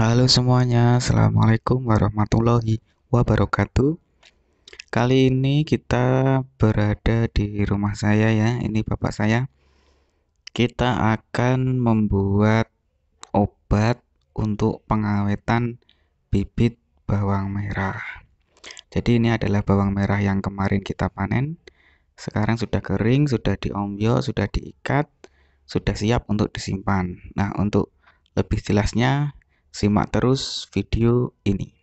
Halo semuanya, Assalamualaikum warahmatullahi wabarakatuh. Kali ini kita berada di rumah saya ya, ini bapak saya. Kita akan membuat obat untuk pengawetan bibit bawang merah. Jadi ini adalah bawang merah yang kemarin kita panen. Sekarang sudah kering, sudah diombyo, sudah diikat, sudah siap untuk disimpan. Nah, untuk lebih jelasnya, simak terus video ini.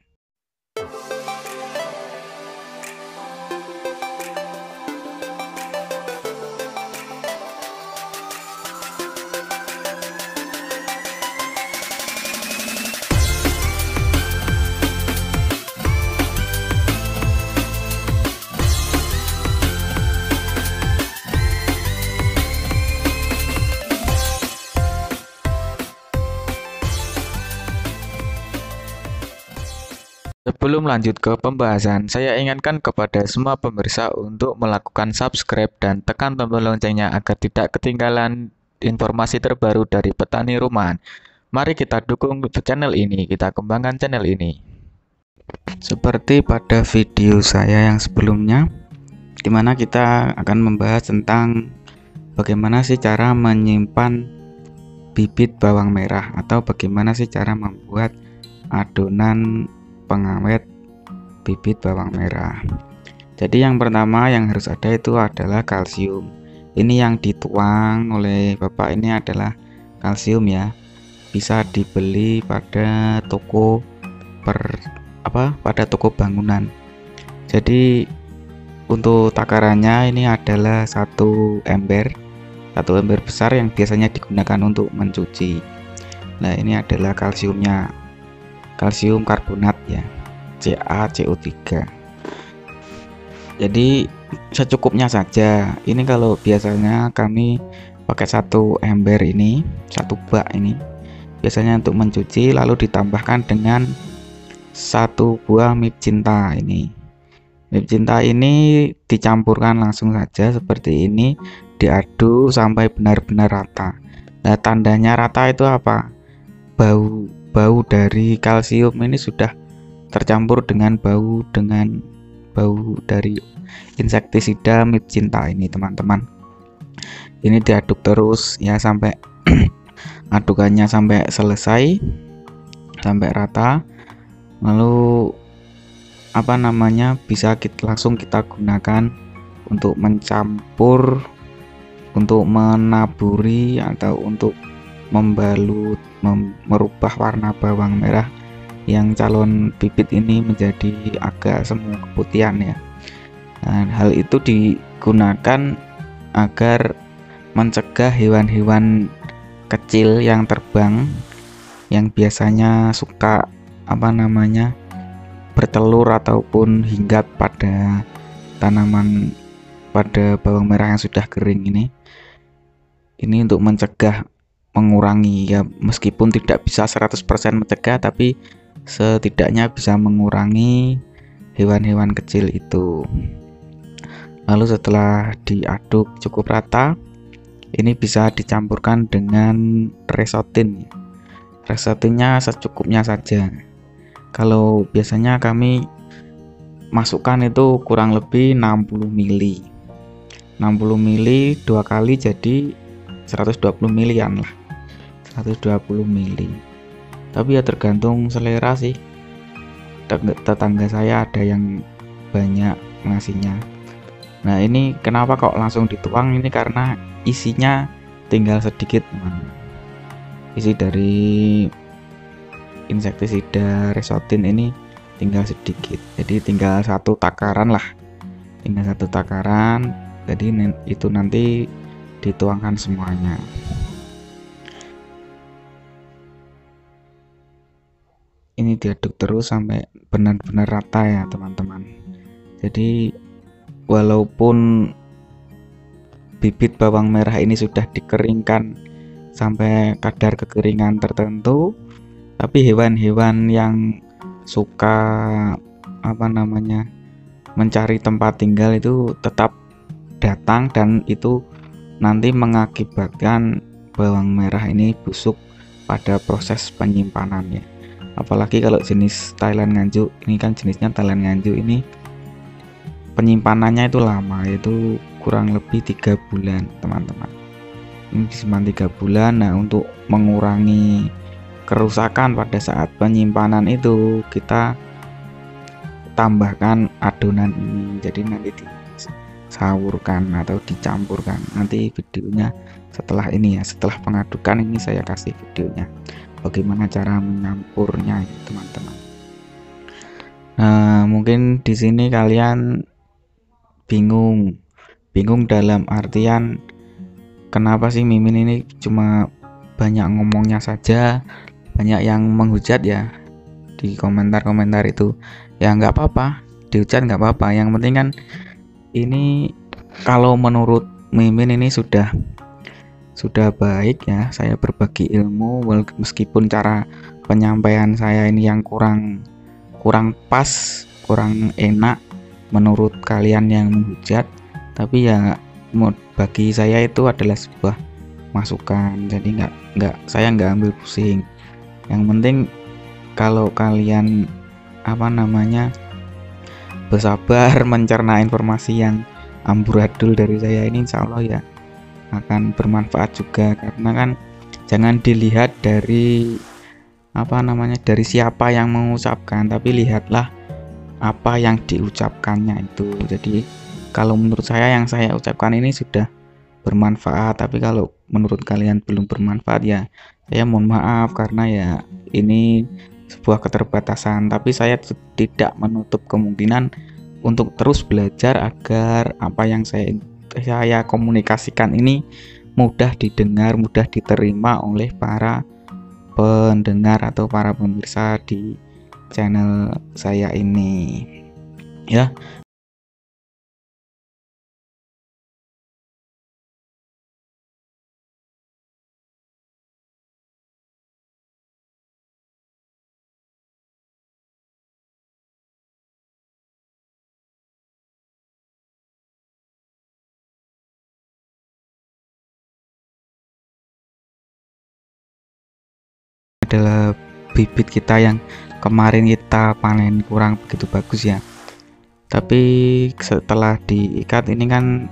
Sebelum lanjut ke pembahasan, saya ingatkan kepada semua pemirsa untuk melakukan subscribe dan tekan tombol loncengnya agar tidak ketinggalan informasi terbaru dari petani rumahan. Mari kita dukung channel ini, kita kembangkan channel ini. Seperti pada video saya yang sebelumnya, di mana kita akan membahas tentang bagaimana sih cara menyimpan bibit bawang merah atau bagaimana sih cara membuat adonan pengawet bibit bawang merah. Jadi yang pertama yang harus ada itu adalah kalsium. Ini yang dituang oleh bapak ini adalah kalsium ya. Bisa dibeli pada toko pada toko bangunan. Jadi untuk takarannya ini adalah satu ember besar yang biasanya digunakan untuk mencuci. Nah, ini adalah kalsiumnya. Kalsium karbonat ya, CaCO3. Jadi secukupnya saja. Ini kalau biasanya kami pakai satu ember ini, satu bak ini, biasanya untuk mencuci, lalu ditambahkan dengan satu buah mip cinta ini. Mip cinta ini dicampurkan langsung saja seperti ini, diaduk sampai benar-benar rata. Nah, tandanya rata itu apa? Bau dari kalsium ini sudah tercampur dengan bau dari insektisida mip cinta ini, teman-teman. Ini diaduk terus ya sampai adukannya sampai selesai, sampai rata. Lalu bisa langsung kita gunakan untuk mencampur, untuk menaburi atau untuk membalut, merubah warna bawang merah yang calon bibit ini menjadi agak semu keputihan ya. Nah, hal itu digunakan agar mencegah hewan-hewan kecil yang terbang yang biasanya suka bertelur ataupun hinggap pada tanaman, pada bawang merah yang sudah kering ini untuk mencegah, mengurangi ya, meskipun tidak bisa 100% mencegah, tapi setidaknya bisa mengurangi hewan-hewan kecil itu. Lalu setelah diaduk cukup rata, ini bisa dicampurkan dengan resotin. Resotinnya secukupnya saja. Kalau biasanya kami masukkan itu kurang lebih 60 ml. 60 ml 2 kali jadi 120 ml lah. 120 ml. Tapi ya tergantung selera sih. Tetangga saya ada yang banyak ngasihnya. Nah, ini kenapa kok langsung dituang? Ini karena isinya tinggal sedikit, teman. Isi dari insektisida resotin ini tinggal sedikit. Jadi tinggal satu takaran lah. Tinggal satu takaran. Jadi itu nanti dituangkan semuanya. Ini diaduk terus sampai benar-benar rata ya, teman-teman. Jadi walaupun bibit bawang merah ini sudah dikeringkan sampai kadar kekeringan tertentu, tapi hewan-hewan yang suka mencari tempat tinggal itu tetap datang, dan itu nanti mengakibatkan bawang merah ini busuk pada proses penyimpanannya. Apalagi kalau jenis Thailand nganjuk, ini kan jenisnya Thailand nganjuk ini penyimpanannya itu lama, yaitu kurang lebih 3 bulan teman-teman. Ini disimpan 3 bulan. Nah, untuk mengurangi kerusakan pada saat penyimpanan itu kita tambahkan adonan ini, jadi nanti disawurkan atau dicampurkan. Nanti videonya setelah ini ya, setelah pengadukan ini saya kasih videonya bagaimana cara menyampurnya ya, teman-teman. Nah, mungkin di sini kalian bingung dalam artian kenapa sih Mimin ini cuma banyak ngomongnya saja, banyak yang menghujat ya di komentar-komentar itu. Ya nggak apa-apa, dihujat nggak apa-apa, yang penting kan ini kalau menurut Mimin ini sudah baik ya, saya berbagi ilmu meskipun cara penyampaian saya ini yang kurang pas, kurang enak menurut kalian yang menghujat, tapi ya bagi saya itu adalah sebuah masukan, jadi saya nggak ambil pusing. Yang penting kalau kalian bersabar mencerna informasi yang amburadul dari saya ini, insya Allah ya akan bermanfaat juga, karena kan jangan dilihat dari dari siapa yang mengucapkan, tapi lihatlah apa yang diucapkannya itu. Jadi kalau menurut saya yang saya ucapkan ini sudah bermanfaat, tapi kalau menurut kalian belum bermanfaat ya saya mohon maaf, karena ya ini sebuah keterbatasan, tapi saya tidak menutup kemungkinan untuk terus belajar agar apa yang saya komunikasikan ini mudah didengar, mudah diterima oleh para pendengar atau para pemirsa di channel saya ini ya. Adalah bibit kita yang kemarin kita panen kurang begitu bagus ya, tapi setelah diikat ini kan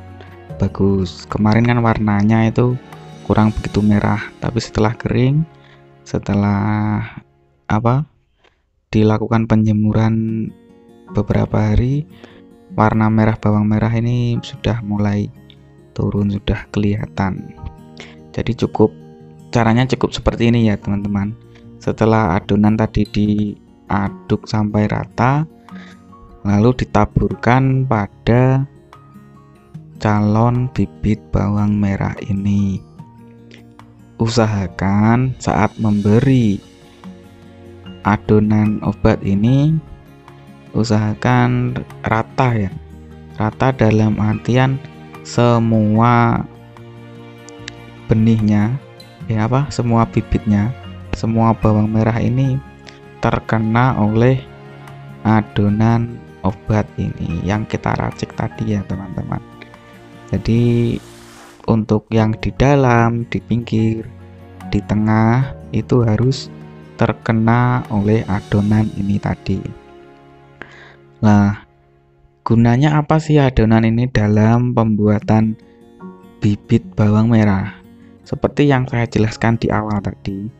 bagus. Kemarin kan warnanya itu kurang begitu merah, tapi setelah kering, setelah dilakukan penjemuran beberapa hari, warna merah bawang merah ini sudah mulai turun, sudah kelihatan. Jadi caranya cukup seperti ini ya teman-teman. Setelah adonan tadi diaduk sampai rata, lalu ditaburkan pada calon bibit bawang merah ini. Usahakan saat memberi adonan obat ini, usahakan rata ya. Rata dalam artian semua benihnya semua bibitnya, semua bawang merah ini terkena oleh adonan obat ini yang kita racik tadi ya teman-teman. Jadi untuk yang di dalam, di pinggir, di tengah itu harus terkena oleh adonan ini tadi. Nah, gunanya apa sih adonan ini dalam pembuatan bibit bawang merah? Seperti yang saya jelaskan di awal tadi,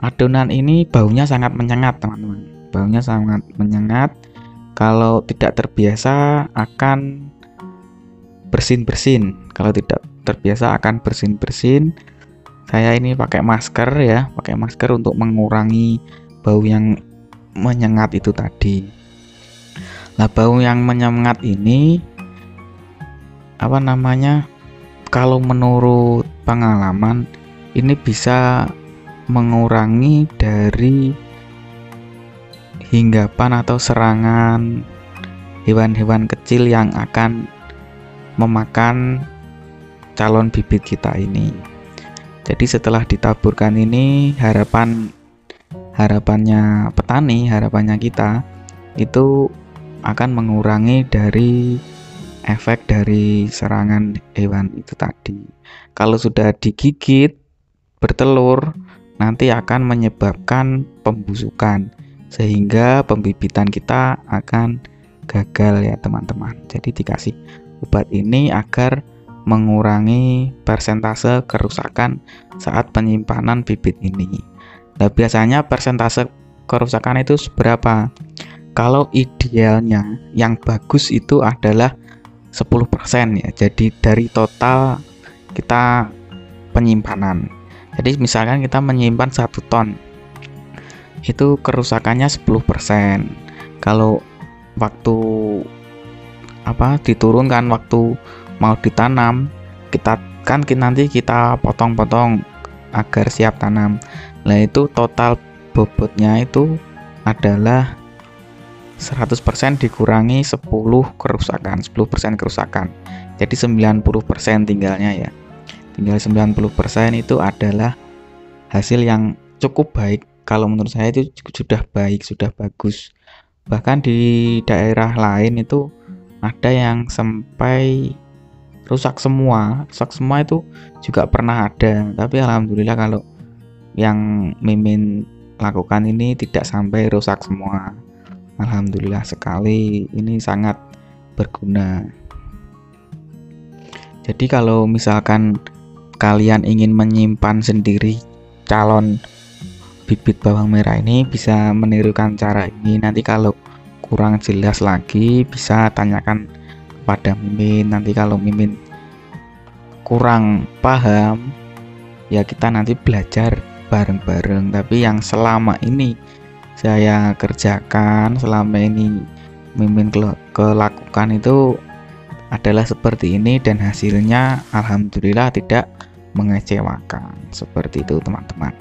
adonan ini baunya sangat menyengat teman-teman. Baunya sangat menyengat. Kalau tidak terbiasa akan bersin-bersin. Kalau tidak terbiasa akan bersin-bersin. Saya ini pakai masker ya, pakai masker untuk mengurangi bau yang menyengat itu tadi. Nah, bau yang menyengat ini kalau menurut pengalaman ini bisa mengurangi dari hinggapan atau serangan hewan-hewan kecil yang akan memakan calon bibit kita ini. Jadi setelah ditaburkan ini, harapannya petani, harapannya kita itu akan mengurangi dari efek dari serangan hewan itu tadi. Kalau sudah digigit bertelur, nanti akan menyebabkan pembusukan sehingga pembibitan kita akan gagal ya teman-teman. Jadi dikasih obat ini agar mengurangi persentase kerusakan saat penyimpanan bibit ini. Nah, biasanya persentase kerusakan itu seberapa? Kalau idealnya yang bagus itu adalah 10% ya. Jadi dari total kita penyimpanan. Jadi misalkan kita menyimpan 1 ton, itu kerusakannya 10%. Kalau waktu diturunkan waktu mau ditanam, nanti kita potong-potong agar siap tanam. Nah, itu total bobotnya itu adalah 100% dikurangi 10% kerusakan. Jadi 90% tinggalnya ya. Tinggal 90% itu adalah hasil yang cukup baik. Kalau menurut saya itu sudah baik, sudah bagus. Bahkan di daerah lain itu ada yang sampai rusak semua itu juga pernah ada. Tapi alhamdulillah kalau yang Mimin lakukan ini tidak sampai rusak semua. Alhamdulillah sekali, ini sangat berguna. Jadi kalau misalkan kalian ingin menyimpan sendiri calon bibit bawang merah ini, bisa menirukan cara ini. Nanti kalau kurang jelas lagi bisa tanyakan kepada Mimin. Nanti kalau Mimin kurang paham ya kita nanti belajar bareng-bareng. Tapi yang selama ini saya kerjakan, selama ini Mimin lakukan itu adalah seperti ini, dan hasilnya alhamdulillah tidak mengecewakan. Seperti itu teman-teman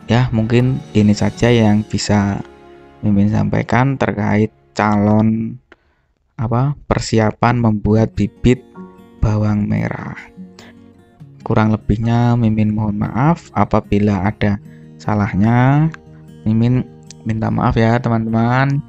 ya. Mungkin ini saja yang bisa Mimin sampaikan terkait calon persiapan membuat bibit bawang merah. Kurang lebihnya Mimin mohon maaf. Apabila ada salahnya, Mimin minta maaf ya teman-teman.